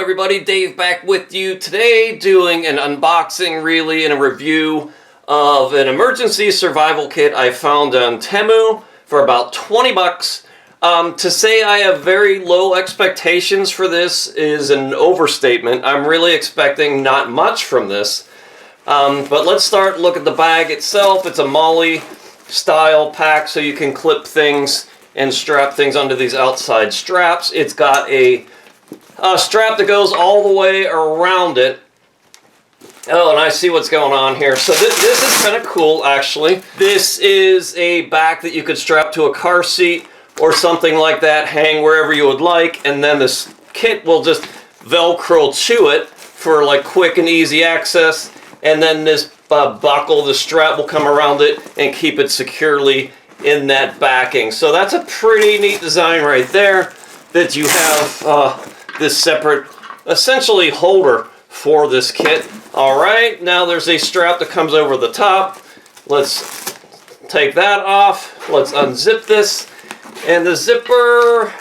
everybody, Dave back with you today doing an unboxing really and a review of an emergency survival kit I found on Temu for about 20 bucks. To say I have very low expectations for this is an overstatement. I'm really expecting not much from this. But let's look at the bag itself. It's a Molle style pack so you can clip things and strap things onto these outside straps. It's got a strap that goes all the way around it. Oh, and I see what's going on here. So this is kind of cool, actually. This is a back that you could strap to a car seat or something like that, hang wherever you would like, and then this kit will just Velcro to it for like quick and easy access, and then this buckle, the strap will come around it and keep it securely in that backing. So that's a pretty neat design right there, that you have this separate, essentially, holder for this kit. Alright, now there's a strap that comes over the top. Let's take that off. Let's unzip this. And the zipper,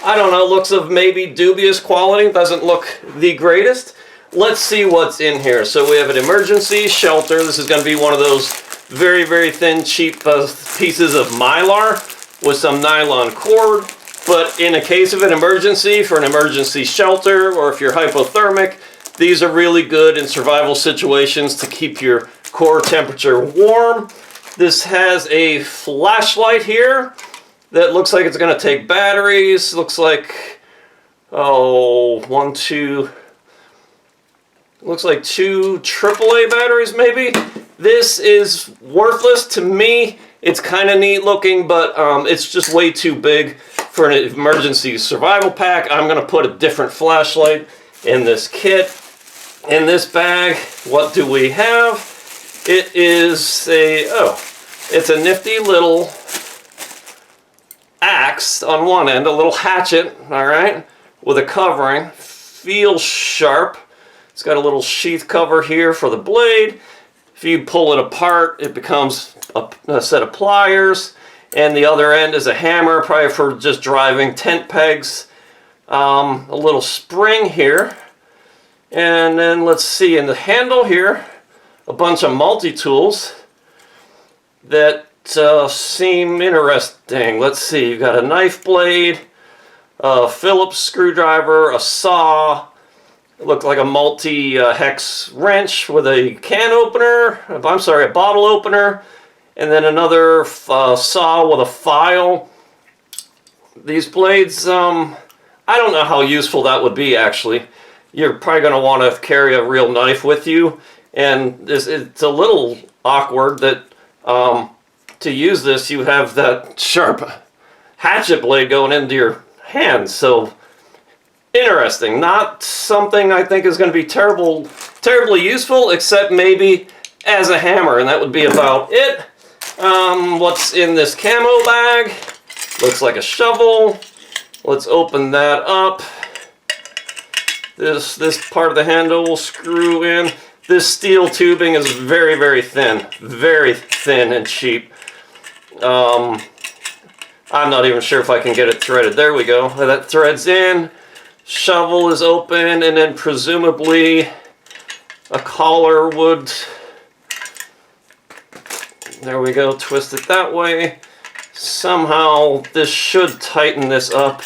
I don't know, looks of maybe dubious quality. Doesn't look the greatest. Let's see what's in here. So we have an emergency shelter. This is going to be one of those very, very thin, cheap pieces of Mylar with some nylon cord. But in a case of an emergency, for an emergency shelter, or if you're hypothermic, these are really good in survival situations to keep your core temperature warm. This has a flashlight here that looks like it's going to take batteries. Looks like, looks like two AAA batteries maybe. This is worthless to me. It's kind of neat looking, but it's just way too big for an emergency survival pack. I'm going to put a different flashlight in this kit. In this bag, what do we have? It is it's a nifty little axe on one end, a little hatchet, all right, with a covering. Feels sharp. It's got a little sheath cover here for the blade. If you pull it apart, it becomes a set of pliers. And the other end is a hammer, probably for just driving tent pegs. A little spring here. And then let's see, in the handle here, a bunch of multi-tools that seem interesting. Let's see, you've got a knife blade, a Phillips screwdriver, a saw. It looked like a multi-hex wrench with a can opener. I'm sorry, a bottle opener. And then another saw with a file. These blades, I don't know how useful that would be, actually. You're probably going to want to carry a real knife with you. And it's a little awkward that to use this, you have that sharp hatchet blade going into your hands. So, interesting. Not something I think is going to be terribly useful, except maybe as a hammer. And that would be about it. What's in this camo bag? Looks like a shovel. Let's open that up. This part of the handle will screw in. This steel tubing is very, very thin. Very thin and cheap. I'm not even sure if I can get it threaded. There we go. That threads in. Shovel is open, and then presumably a collar would... There we go, twist it that way. Somehow this should tighten this up.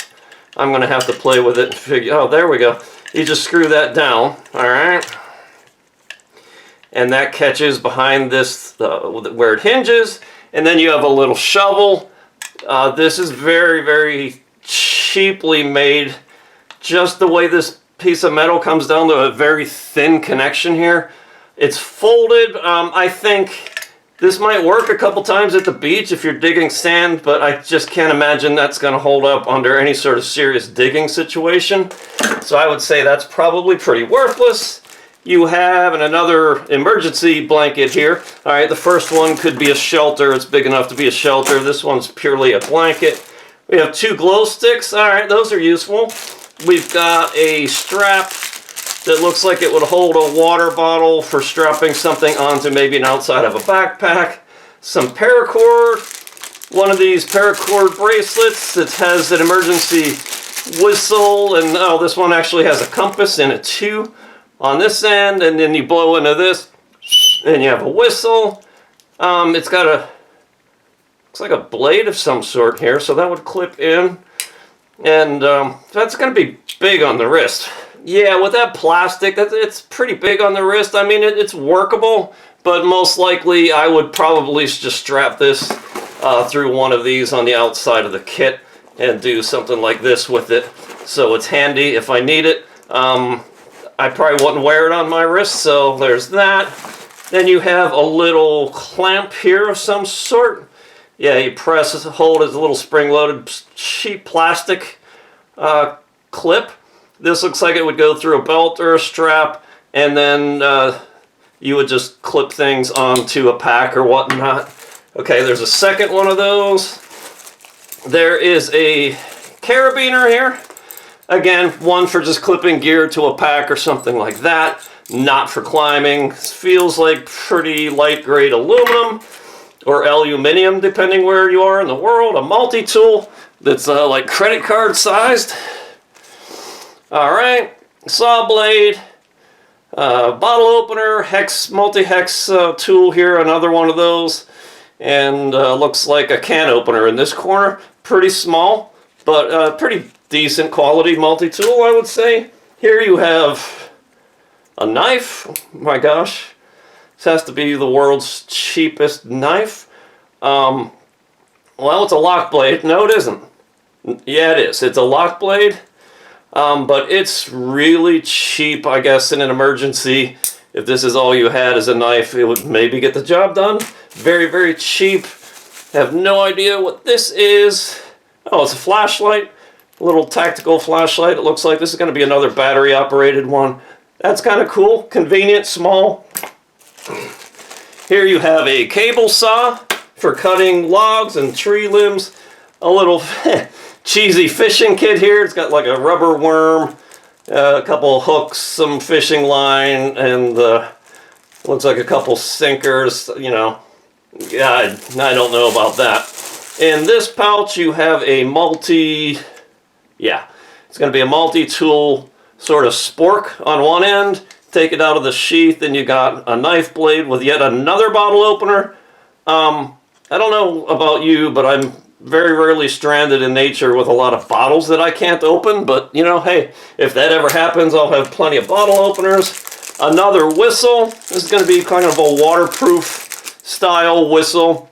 I'm going to have to play with it and figure... Oh, there we go. You just screw that down, alright? And that catches behind this, where it hinges. And then you have a little shovel. This is very, very cheaply made. Just the way this piece of metal comes down to a very thin connection here. It's folded. I think this might work a couple times at the beach if you're digging sand, but I just can't imagine that's going to hold up under any sort of serious digging situation. So I would say that's probably pretty worthless. You have another emergency blanket here. All right, the first one could be a shelter. It's big enough to be a shelter. This one's purely a blanket. We have two glow sticks. All right, those are useful. We've got a strap that looks like it would hold a water bottle for strapping something onto maybe an outside of a backpack. Some paracord. One of these paracord bracelets that has an emergency whistle, and oh, this one actually has a compass in it too on this end, and then you blow into this and you have a whistle. It's got a, looks like a blade of some sort here, so that would clip in, and that's going to be big on the wrist. Yeah, with that plastic, it's pretty big on the wrist. I mean, it's workable, but most likely I would probably just strap this through one of these on the outside of the kit and do something like this with it, so it's handy if I need it. I probably wouldn't wear it on my wrist, so there's that. Then you have a little clamp here of some sort. Yeah, you press, hold as a little spring-loaded cheap plastic clip. This looks like it would go through a belt or a strap, and then you would just clip things onto a pack or whatnot. Okay, there's a second one of those. There is a carabiner here. Again, one for just clipping gear to a pack or something like that. Not for climbing. This feels like pretty light grade aluminum or aluminium, depending where you are in the world. A multi-tool that's like credit card sized. Alright, saw blade, bottle opener, multi-hex tool here, another one of those. And looks like a can opener in this corner. Pretty small, but pretty decent quality multi-tool, I would say. Here you have a knife. My gosh, this has to be the world's cheapest knife. Well, it's a lock blade. No, it isn't. Yeah, it is. It's a lock blade, but it's really cheap, I guess, in an emergency. If this is all you had as a knife, it would maybe get the job done. Very, very cheap. Have no idea what this is. Oh, it's a flashlight. A little tactical flashlight. It looks like this is going to be another battery operated one. That's kind of cool. Convenient, small. Here you have a cable saw for cutting logs and tree limbs. A little cheesy fishing kit here. It's got like a rubber worm, a couple of hooks, some fishing line, and looks like a couple sinkers, you know. Yeah, I don't know about that. In this pouch you have a it's going to be a multi-tool sort of spork on one end. Take it out of the sheath and you got a knife blade with yet another bottle opener. I don't know about you, but I'm very rarely stranded in nature with a lot of bottles that I can't open, but you know, hey, if that ever happens, I'll have plenty of bottle openers. Another whistle. This is going to be kind of a waterproof style whistle.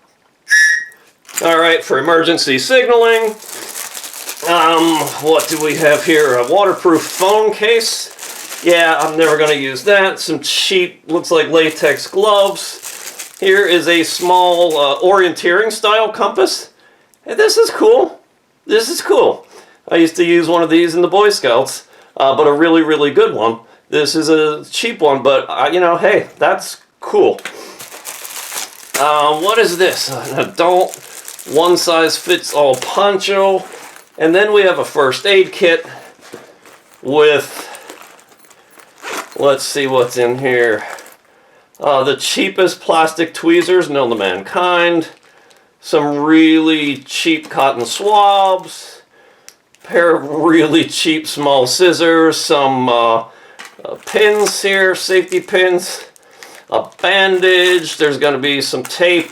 Alright, for emergency signaling. What do we have here? A waterproof phone case. Yeah, I'm never going to use that. Some cheap, looks like latex gloves. Here is a small orienteering style compass. Hey, this is cool. This is cool. I used to use one of these in the Boy Scouts, but a really, really good one. This is a cheap one, but you know, hey, that's cool. What is this? An adult one-size-fits-all poncho. And then we have a first aid kit with, let's see what's in here. The cheapest plastic tweezers known to mankind. Some really cheap cotton swabs. Pair of really cheap small scissors. Some pins here, safety pins. A bandage. There's going to be some tape.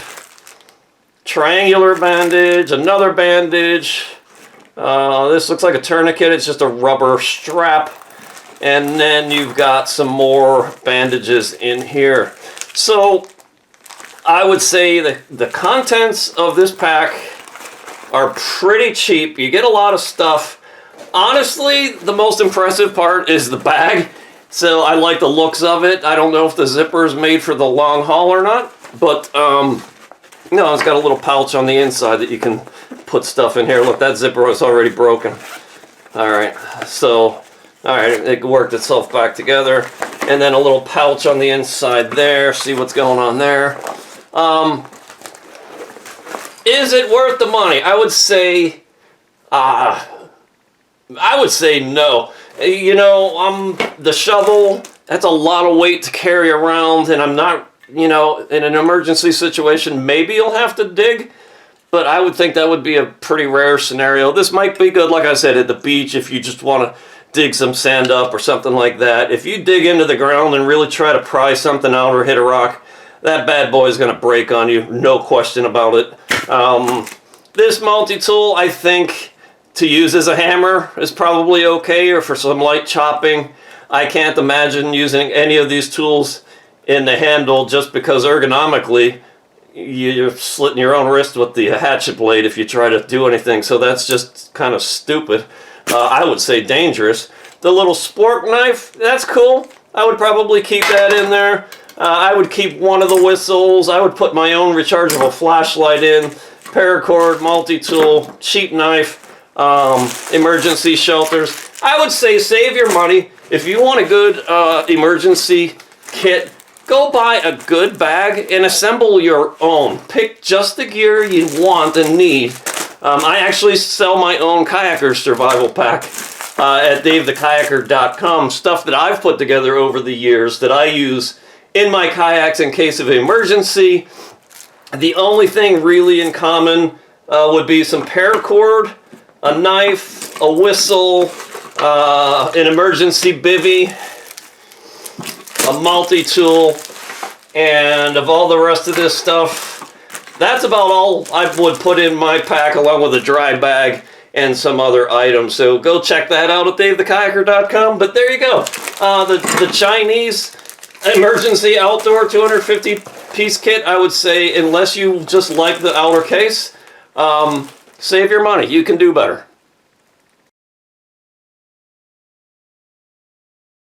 Triangular bandage. Another bandage. This looks like a tourniquet. It's just a rubber strap. And then you've got some more bandages in here. So I would say that the contents of this pack are pretty cheap. You get a lot of stuff. Honestly, the most impressive part is the bag. So I like the looks of it. I don't know if the zipper is made for the long haul or not. But, no, it's got a little pouch on the inside that you can put stuff in here. Look, that zipper is already broken. Alright, so, alright, it worked itself back together. And then a little pouch on the inside there. See what's going on there. Is it worth the money? I would say no. You know, the shovel, that's a lot of weight to carry around, and I'm not, you know, in an emergency situation, maybe you'll have to dig. but I would think that would be a pretty rare scenario. This might be good, like I said, at the beach if you just want to dig some sand up or something like that. If you dig into the ground and really try to pry something out or hit a rock, that bad boy is going to break on you, no question about it. This multi-tool, I think, to use as a hammer is probably okay, or for some light chopping. I can't imagine using any of these tools in the handle just because ergonomically you're slitting your own wrist with the hatchet blade if you try to do anything, so that's just kind of stupid. I would say dangerous. The little spork knife, that's cool. I would probably keep that in there. I would keep one of the whistles. I would put my own rechargeable flashlight in, paracord, multi-tool, cheap knife, emergency shelters. I would say save your money. If you want a good emergency kit, go buy a good bag and assemble your own. Pick just the gear you want and need. I actually sell my own kayakers survival pack at davethekayaker.com. Stuff that I've put together over the years that I use in my kayaks in case of emergency. The only thing really in common would be some paracord, a knife, a whistle, an emergency bivvy, a multi-tool, and of all the rest of this stuff, that's about all I would put in my pack, along with a dry bag and some other items. So go check that out at davethekayaker.com. But there you go. The Chinese emergency outdoor 250-piece kit, I would say, unless you just like the outer case, save your money. You can do better.